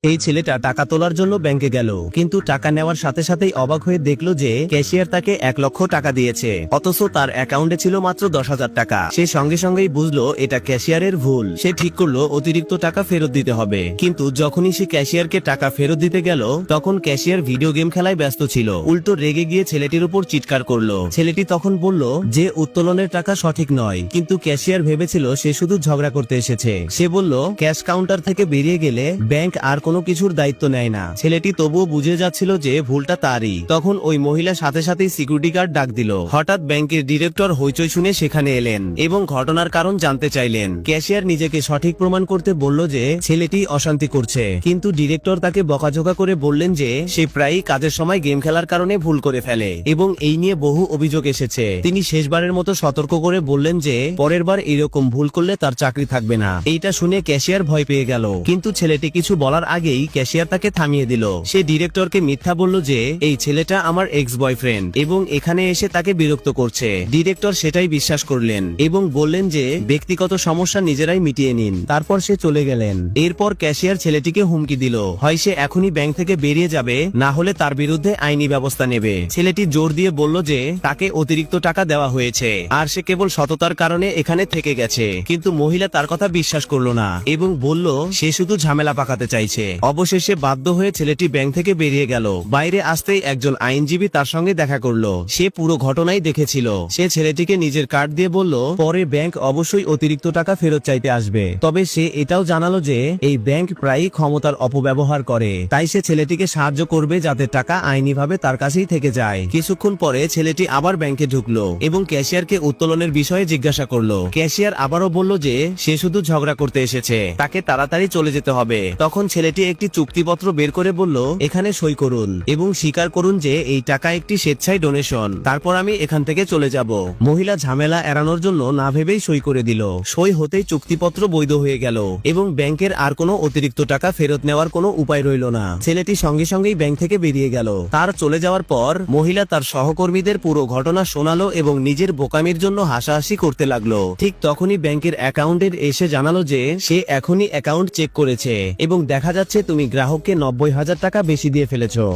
এই ছেলেটা টাকা তোলার জন্য ব্যাংকে গেল, কিন্তু টাকা নেওয়ার সাথে সাথেই অবাক হয়ে দেখলো যে ক্যাশিয়ার তাকে 1,00,000 টাকা দিয়েছে, অথচ তার অ্যাকাউন্টে ছিল মাত্র 10,000 টাকা। সে সঙ্গে সঙ্গেই বুঝলো এটা ক্যাশিয়ারের ভুল। সে ঠিক করলো অতিরিক্ত টাকা ফেরত দিতে হবে। কিন্তু যখনই সে ক্যাশিয়ারকে টাকা ফেরত দিতে গেল, তখন ক্যাশিয়ার ভিডিও গেম খেলায় ব্যস্ত ছিল। উল্টো রেগে গিয়ে ছেলেটির উপর চিৎকার করলো। ছেলেটি তখন বলল যে উত্তোলনের টাকা সঠিক নয়, কিন্তু ক্যাশিয়ার ভেবেছিল সে শুধু ঝগড়া করতে এসেছে। সে বলল ক্যাশ কাউন্টার থেকে বেরিয়ে গেলে ব্যাংক আর কোনো কিছুর দায়িত্ব নেয় না। ছেলেটি তবুও বুঝে যাচ্ছিল যে ভুলটা তারই। তখন ওই মহিলা সাথে সাথেই সিকিউরিটি গার্ড ডাক দিল। হঠাৎ ব্যাংকের ডিরেক্টর হইচই শুনে সেখানে এলেন এবং ঘটনার কারণ জানতে চাইলেন। ক্যাশিয়ার নিজেকে সঠিক প্রমাণ করতে বলল যে ছেলেটি অশান্তি করছে, কিন্তু ডিরেক্টর তাকে বকাঝকা করে বললেন যে সে প্রায়ই কাজের সময় গেম খেলার কারণে ভুল করে ফেলে এবং এই নিয়ে বহু অভিযোগ এসেছে। তিনি শেষবারের মতো সতর্ক করে বললেন যে পরের বার এরকম ভুল করলে তার চাকরি থাকবে না। এইটা শুনে ক্যাশিয়ার ভয় পেয়ে গেল, কিন্তু ছেলেটি কিছু বলার আগেই ক্যাশিয়ার তাকে থামিয়ে দিল। সে ডিরেক্টরকে মিথ্যা বলল যে এই ছেলেটা আমার এক্স বয়ফ্রেন্ড এবং এখানে এসে তাকে বিরক্ত করছে। ডিরেক্টর সেটাই বিশ্বাস করলেন এবং বললেন যে ব্যক্তিগত সমস্যা নিজেরাই মিটিয়ে নিন। তারপর সে চলে গেলেন। এরপর ক্যাশিয়ার ছেলেটিকে হুমকি দিল, হয় সে এখনই ব্যাংক থেকে বেরিয়ে যাবে, না হলে তার বিরুদ্ধে আইনি ব্যবস্থা নেবে। ছেলেটি জোর দিয়ে বলল যে তাকে অতিরিক্ত টাকা দেওয়া হয়েছে আর সে কেবল সততার কারণে এখানে থেকে গেছে। কিন্তু মহিলা তার কথা বিশ্বাস করলো না এবং বলল সে শুধু ঝামেলা পাকাতে চাইছে। অবশেষে বাধ্য হয়ে ছেলেটি ব্যাংক থেকে বেরিয়ে গেল। বাইরে আসতেই একজন আইনজীবী তার সঙ্গে দেখা করলো। সে পুরো ঘটনাই দেখেছিল। সে ছেলেটিকে নিজের কার্ড দিয়ে বলল পরে ব্যাংক অবশ্যই অতিরিক্ত টাকা ফেরত চাইতে আসবে। তবে সে এটাও জানালো যে এই ব্যাংক প্রায়ই ক্ষমতার অপব্যবহার করে, তাই সে ছেলেটিকে সাহায্য করবে যাতে টাকা আইনিভাবে তার কাছেই থেকে যায়। কিছুক্ষণ পরে ছেলেটি আবার ব্যাংকে ঢুকলো এবং ক্যাশিয়ারকে উত্তোলনের বিষয়ে জিজ্ঞাসা করলো। ক্যাশিয়ার আবারও বলল যে সে শুধু ঝগড়া করতে এসেছে, তাকে তাড়াতাড়ি চলে যেতে হবে। তখন ছেলেটি একটি চুক্তিপত্র বের করে বলল এখানে সই করুন এবং স্বীকার করুন যে এই টাকা একটি স্বেচ্ছায় ডোনেশন, তারপর আমি এখান থেকে চলে যাব। মহিলা ঝামেলা এড়ানোর জন্য না ভেবেই সই করে দিল। সই হতেই চুক্তিপত্র বৈধ হয়ে গেল এবং ব্যাংকের আর কোনো অতিরিক্ত টাকা ফেরত নেওয়ার কোনো উপায় রইল না। ছেলেটি সঙ্গে সঙ্গেই ব্যাংক থেকে বেরিয়ে গেল। তার চলে যাওয়ার পর মহিলা তার সহকর্মীদের পুরো ঘটনা শোনালো এবং নিজের বোকামির জন্য হাসাহাসি করতে লাগলো। ঠিক তখনই ব্যাংকের অ্যাকাউন্টের এসে জানালো যে সে এখনই অ্যাকাউন্ট চেক করেছে এবং দেখা যাচ্ছে তুমি গ্রাহককে 90,000 টাকা বেশি দিয়ে ফেলেছো।